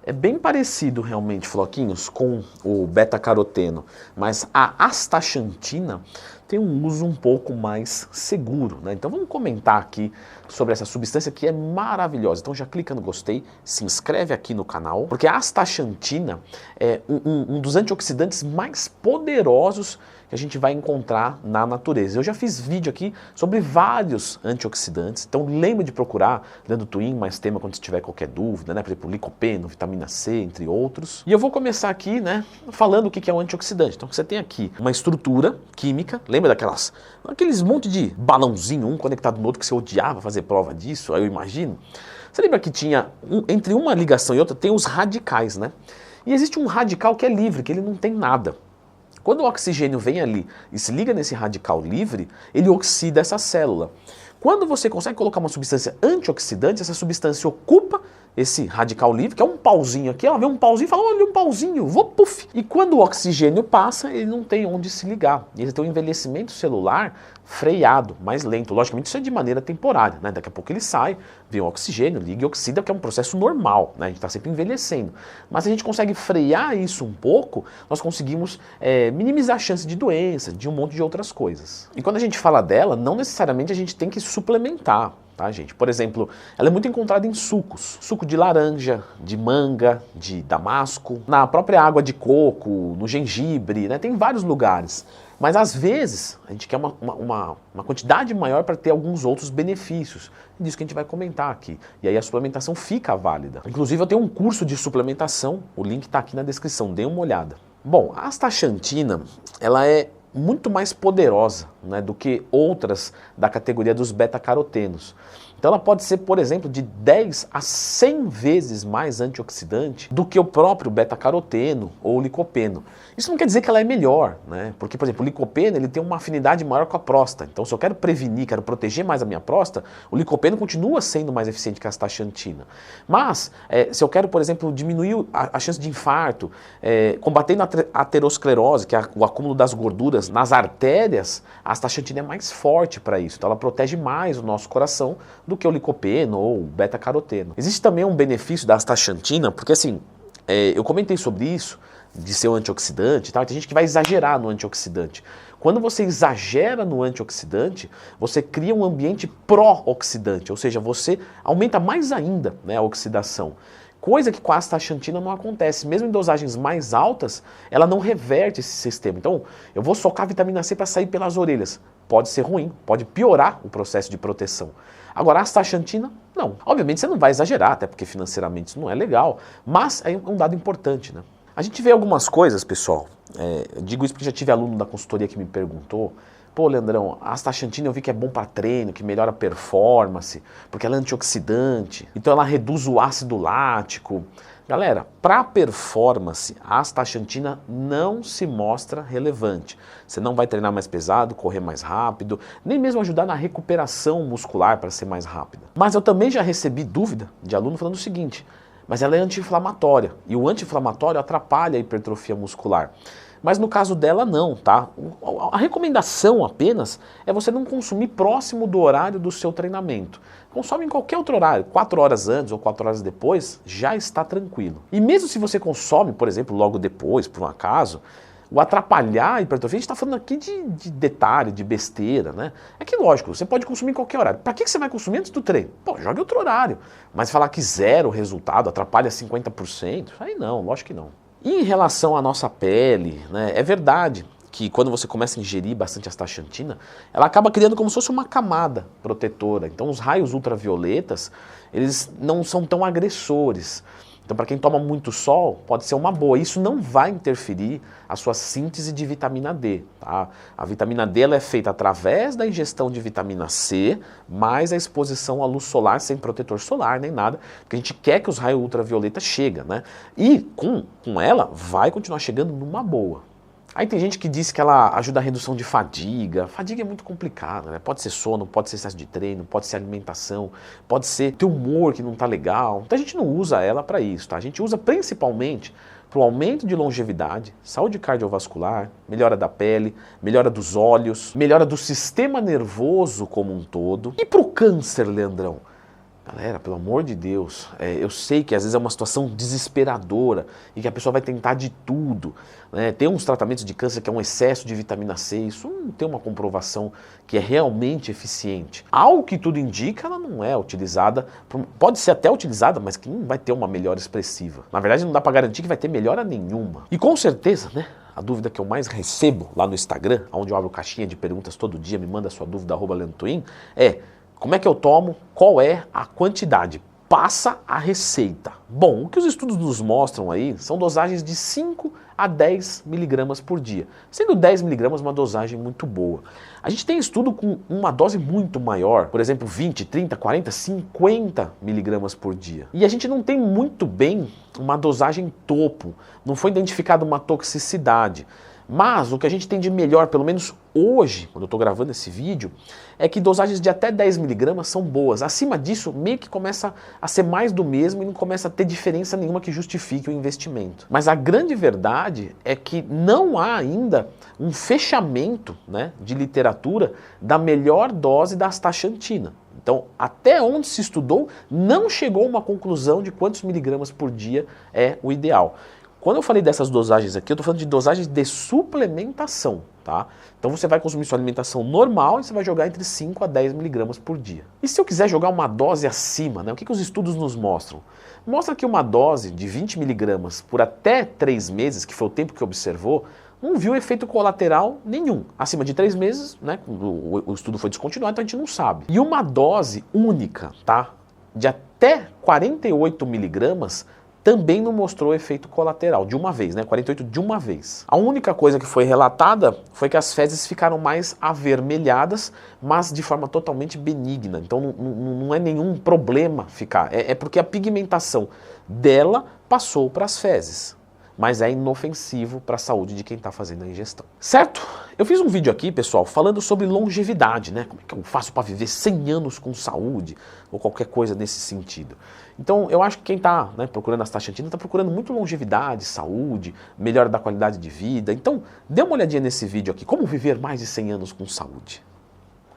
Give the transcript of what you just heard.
É bem parecido realmente, Floquinhos, com o beta-caroteno, mas a astaxantina tem um uso um pouco mais seguro, né? Então vamos comentar aqui sobre essa substância que é maravilhosa. Então já clica no gostei, se inscreve aqui no canal, porque a astaxantina é um dos antioxidantes mais poderosos que a gente vai encontrar na natureza. Eu já fiz vídeo aqui sobre vários antioxidantes, então lembra de procurar, Leandro Twin, mais tema quando você tiver qualquer dúvida, né? Por exemplo, licopeno, vitamina C, entre outros. E eu vou começar aqui, né, falando o que é um antioxidante. Então você tem aqui uma estrutura química, lembra aqueles monte de balãozinho, um conectado no outro, que você odiava fazer prova disso, aí eu imagino. Você lembra que tinha, entre uma ligação e outra, tem os radicais, né? E existe um radical que é livre, que ele não tem nada. Quando o oxigênio vem ali e se liga nesse radical livre, ele oxida essa célula. Quando você consegue colocar uma substância antioxidante, essa substância ocupa esse radical livre, que é um pauzinho aqui, ela vê um pauzinho e fala, olha um pauzinho, vou puf. E quando o oxigênio passa, ele não tem onde se ligar. E ele tem um envelhecimento celular freado, mais lento. Logicamente isso é de maneira temporária, né? Daqui a pouco ele sai, vem o oxigênio, liga e oxida, que é um processo normal, né? A gente está sempre envelhecendo. Mas se a gente consegue frear isso um pouco, nós conseguimos minimizar a chance de doença, de um monte de outras coisas. E quando a gente fala dela, não necessariamente a gente tem que suplementar. Tá, gente? Por exemplo, ela é muito encontrada em sucos. Suco de laranja, de manga, de damasco, na própria água de coco, no gengibre, né? Tem vários lugares. Mas às vezes a gente quer uma quantidade maior para ter alguns outros benefícios. É disso que a gente vai comentar aqui. E aí a suplementação fica válida. Inclusive eu tenho um curso de suplementação, o link está aqui na descrição, dê uma olhada. Bom, a astaxantina, ela é muito mais poderosa, né, do que outras da categoria dos beta-carotenos. Então ela pode ser, por exemplo, de 10 a 100 vezes mais antioxidante do que o próprio beta-caroteno ou o licopeno. Isso não quer dizer que ela é melhor, né? Porque, por exemplo, o licopeno ele tem uma afinidade maior com a próstata. Então se eu quero prevenir, quero proteger mais a minha próstata, o licopeno continua sendo mais eficiente que a astaxantina. Mas, se eu quero, por exemplo, diminuir a chance de infarto, combatendo a aterosclerose, que é o acúmulo das gorduras nas artérias, a astaxantina é mais forte para isso. Então ela protege mais o nosso coração do que o licopeno ou o beta-caroteno. Existe também um benefício da astaxantina, porque assim, eu comentei sobre isso, de ser um antioxidante e tal, tem gente que vai exagerar no antioxidante. Quando você exagera no antioxidante, você cria um ambiente pró-oxidante, ou seja, você aumenta mais ainda, né, a oxidação. Coisa que com a astaxantina não acontece. Mesmo em dosagens mais altas, ela não reverte esse sistema. Então, eu vou socar vitamina C para sair pelas orelhas. Pode ser ruim, pode piorar o processo de proteção. Agora, a astaxantina, não. Obviamente você não vai exagerar, até porque financeiramente isso não é legal, mas é um dado importante, né? A gente vê algumas coisas, pessoal, eu digo isso porque já tive aluno da consultoria que me perguntou, pô, Leandrão, a astaxantina eu vi que é bom para treino, que melhora a performance, porque ela é antioxidante, então ela reduz o ácido lático. Galera, para performance, a astaxantina não se mostra relevante. Você não vai treinar mais pesado, correr mais rápido, nem mesmo ajudar na recuperação muscular para ser mais rápida. Mas eu também já recebi dúvida de aluno falando o seguinte, mas ela é anti-inflamatória, e o anti-inflamatório atrapalha a hipertrofia muscular. Mas no caso dela não, tá? A recomendação apenas é você não consumir próximo do horário do seu treinamento. Consome em qualquer outro horário, 4 horas antes ou 4 horas depois, já está tranquilo. E mesmo se você consome, por exemplo, logo depois, por um acaso, o atrapalhar a hipertrofia, a gente está falando aqui de detalhe, de besteira, né? É que lógico, você pode consumir em qualquer horário. Para que você vai consumir antes do treino? Pô, jogue outro horário. Mas falar que zero resultado, atrapalha 50%, aí não, lógico que não. E em relação à nossa pele, né, é verdade que quando você começa a ingerir bastante astaxantina, ela acaba criando como se fosse uma camada protetora. Então os raios ultravioletas, eles não são tão agressores. Então para quem toma muito sol, pode ser uma boa. Isso não vai interferir a sua síntese de vitamina D. Tá? A vitamina D ela é feita através da ingestão de vitamina C, mais a exposição à luz solar sem protetor solar nem nada, porque a gente quer que os raios ultravioleta cheguem, né? E com ela vai continuar chegando numa boa. Aí tem gente que diz que ela ajuda a redução de fadiga. Fadiga é muito complicada, né? Pode ser sono, pode ser excesso de treino, pode ser alimentação, pode ser teu humor que não tá legal. Então a gente não usa ela para isso, tá? A gente usa principalmente para o aumento de longevidade, saúde cardiovascular, melhora da pele, melhora dos olhos, melhora do sistema nervoso como um todo. E para o câncer, Leandrão? Galera, pelo amor de Deus, eu sei que às vezes é uma situação desesperadora e que a pessoa vai tentar de tudo, né? Tem uns tratamentos de câncer que é um excesso de vitamina C, isso não tem uma comprovação que é realmente eficiente. Ao que tudo indica, ela não é utilizada, pode ser até utilizada, mas que não vai ter uma melhora expressiva. Na verdade, não dá para garantir que vai ter melhora nenhuma. E com certeza, né? A dúvida que eu mais recebo lá no Instagram, onde eu abro caixinha de perguntas todo dia, me manda sua dúvida, @LeandroTwin, é: como é que eu tomo? Qual é a quantidade? Passa a receita. Bom, o que os estudos nos mostram aí são dosagens de 5 a 10 miligramas por dia, sendo 10 miligramas uma dosagem muito boa. A gente tem estudo com uma dose muito maior, por exemplo, 20, 30, 40, 50 miligramas por dia. E a gente não tem muito bem uma dosagem topo, não foi identificada uma toxicidade. Mas o que a gente tem de melhor, pelo menos hoje, quando eu estou gravando esse vídeo, é que dosagens de até 10 miligramas são boas. Acima disso, meio que começa a ser mais do mesmo e não começa a ter diferença nenhuma que justifique o investimento. Mas a grande verdade é que não há ainda um fechamento, né, de literatura da melhor dose da astaxantina. Então, até onde se estudou, não chegou a uma conclusão de quantos miligramas por dia é o ideal. Quando eu falei dessas dosagens aqui, eu estou falando de dosagens de suplementação, tá? Então você vai consumir sua alimentação normal e você vai jogar entre 5 a 10 miligramas por dia. E se eu quiser jogar uma dose acima, né, o que os estudos nos mostram? Mostra que uma dose de 20 miligramas por até 3 meses, que foi o tempo que observou, não viu efeito colateral nenhum. Acima de 3 meses, né, o estudo foi descontinuado, então a gente não sabe. E uma dose única, tá, de até 48 miligramas, também não mostrou efeito colateral, de uma vez, né? 48 de uma vez. A única coisa que foi relatada foi que as fezes ficaram mais avermelhadas, mas de forma totalmente benigna. Então não é nenhum problema ficar, é porque a pigmentação dela passou para as fezes. Mas é inofensivo para a saúde de quem está fazendo a ingestão. Certo? Eu fiz um vídeo aqui, pessoal, falando sobre longevidade, né? Como é que eu faço para viver 100 anos com saúde, ou qualquer coisa nesse sentido. Então, eu acho que quem está, né, procurando astaxantina está procurando muito longevidade, saúde, melhora da qualidade de vida. Então, dê uma olhadinha nesse vídeo aqui, como viver mais de 100 anos com saúde.